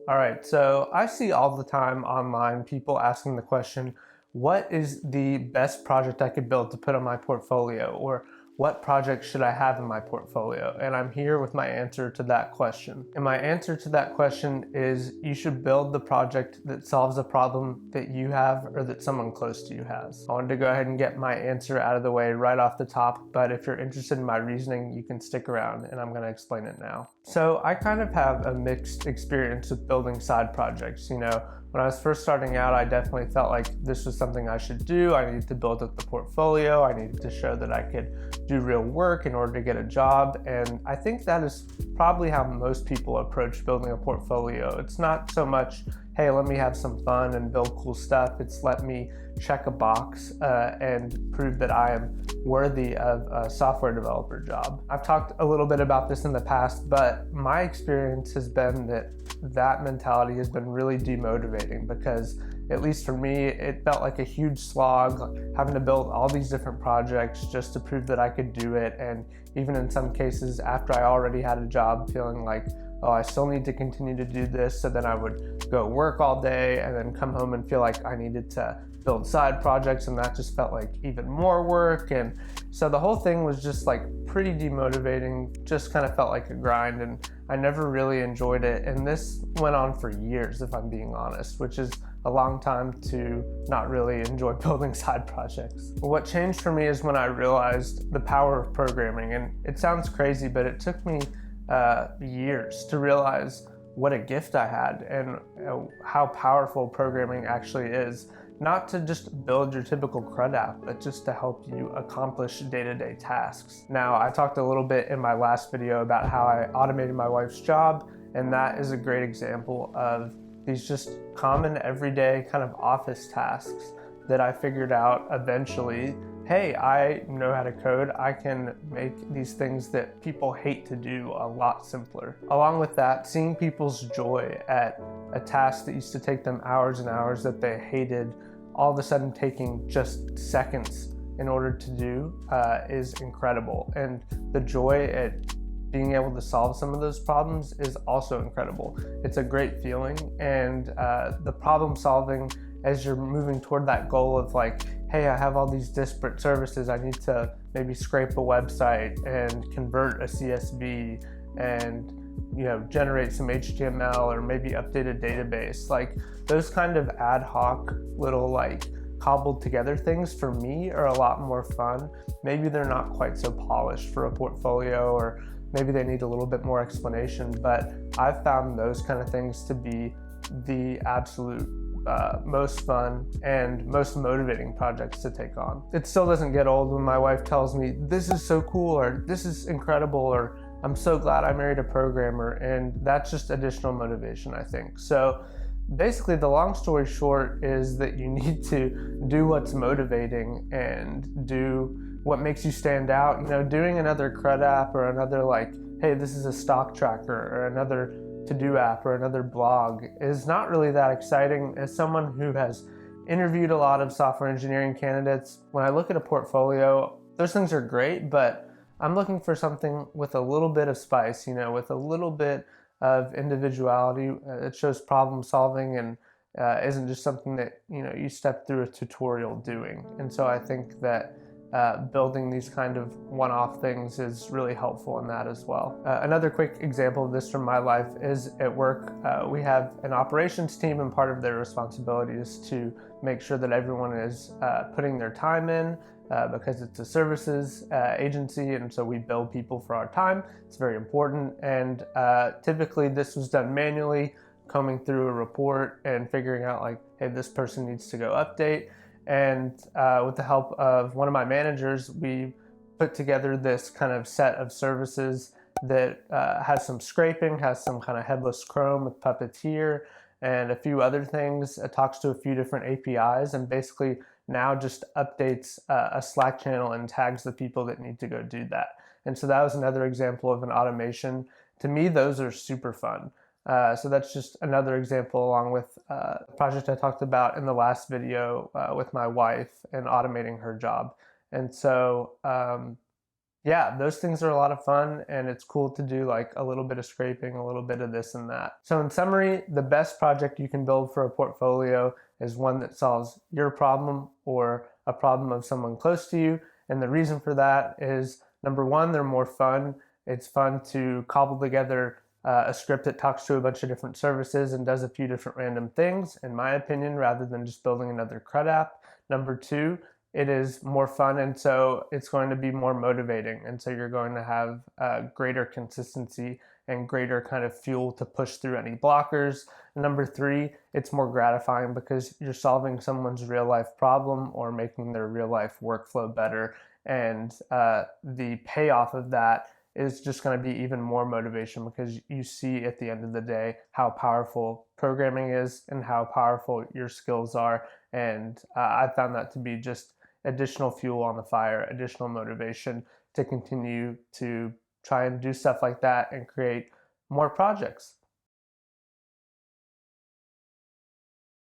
All right, so I see all the time online people asking the question, what is the best project I could build to put on my portfolio? Or what project should I have in my portfolio? And I'm here with my answer to that question. And my answer to that question is you should build the project that solves a problem that you have or that someone close to you has. I wanted to go ahead and get my answer out of the way right off the top, but if you're interested in my reasoning, you can stick around and I'm going to explain it now. So I kind of have a mixed experience with building side projects. When I was first starting out, I definitely felt like this was something I should do. I needed to build up the portfolio. I needed to show that I could do real work in order to get a job. And I think that is probably how most people approach building a portfolio. It's not so much, hey, let me have some fun and build cool stuff. It's let me check a box and prove that I am worthy of a software developer job. I've talked a little bit about this in the past, but my experience has been that mentality has been really demotivating because, at least for me, it felt like a huge slog having to build all these different projects just to prove that I could do it. And even in some cases, after I already had a job, feeling like, oh, I still need to continue to do this. So then I would go work all day and then come home and feel like I needed to build side projects, and that just felt like even more work. And so the whole thing was just like pretty demotivating, just kind of felt like a grind, and I never really enjoyed it. And this went on for years, if I'm being honest, which is a long time to not really enjoy building side projects. What changed for me is when I realized the power of programming. And it sounds crazy, but it took me years to realize what a gift I had and how powerful programming actually is. Not to just build your typical CRUD app, but just to help you accomplish day-to-day tasks. Now, I talked a little bit in my last video about how I automated my wife's job, and that is a great example of these just common everyday kind of office tasks that I figured out eventually. Hey, I know how to code. I can make these things that people hate to do a lot simpler. Along with that, seeing people's joy at a task that used to take them hours and hours that they hated, all of a sudden taking just seconds in order to do is incredible. And the joy at being able to solve some of those problems is also incredible. It's a great feeling, and the problem solving as you're moving toward that goal of like, hey, I have all these disparate services. I need to maybe scrape a website and convert a CSV and generate some HTML or maybe update a database. Like those kind of ad hoc little like cobbled together things for me are a lot more fun. Maybe they're not quite so polished for a portfolio, or maybe they need a little bit more explanation, but I've found those kind of things to be the absolute most fun and most motivating projects to take on. It still doesn't get old when my wife tells me, this is so cool, or this is incredible, or I'm so glad I married a programmer, and that's just additional motivation, I think. So basically, the long story short is that you need to do what's motivating and do what makes you stand out. Doing another CRUD app or another like, hey, this is a stock tracker, or another to-do app or another blog is not really that exciting. As someone who has interviewed a lot of software engineering candidates, when I look at a portfolio, those things are great, but I'm looking for something with a little bit of spice, with a little bit of individuality. It shows problem solving and isn't just something that you step through a tutorial doing. And so I think that building these kind of one-off things is really helpful in that as well. Another quick example of this from my life is at work. We have an operations team, and part of their responsibility is to make sure that everyone is putting their time in because it's a services agency, and so we bill people for our time. It's very important, and typically this was done manually, combing through a report and figuring out like, hey, this person needs to go update. And with the help of one of my managers, we put together this kind of set of services that has some scraping, has some kind of headless Chrome with Puppeteer, and a few other things. It talks to a few different APIs, and basically now just updates a Slack channel and tags the people that need to go do that. And so that was another example of an automation. To me, those are super fun. So that's just another example, along with a project I talked about in the last video with my wife and automating her job. And so, Yeah, those things are a lot of fun, and it's cool to do like a little bit of scraping, a little bit of this and that. So in summary, the best project you can build for a portfolio is one that solves your problem or a problem of someone close to you. And the reason for that is, number one, they're more fun. It's fun to cobble together a script that talks to a bunch of different services and does a few different random things, in my opinion, rather than just building another CRUD app. Number two, it is more fun, and so it's going to be more motivating, and so you're going to have greater consistency and greater kind of fuel to push through any blockers. And number three, it's more gratifying because you're solving someone's real life problem or making their real life workflow better, and the payoff of that is just going to be even more motivation because you see at the end of the day how powerful programming is and how powerful your skills are. And I found that to be just additional fuel on the fire, additional motivation to continue to try and do stuff like that and create more projects.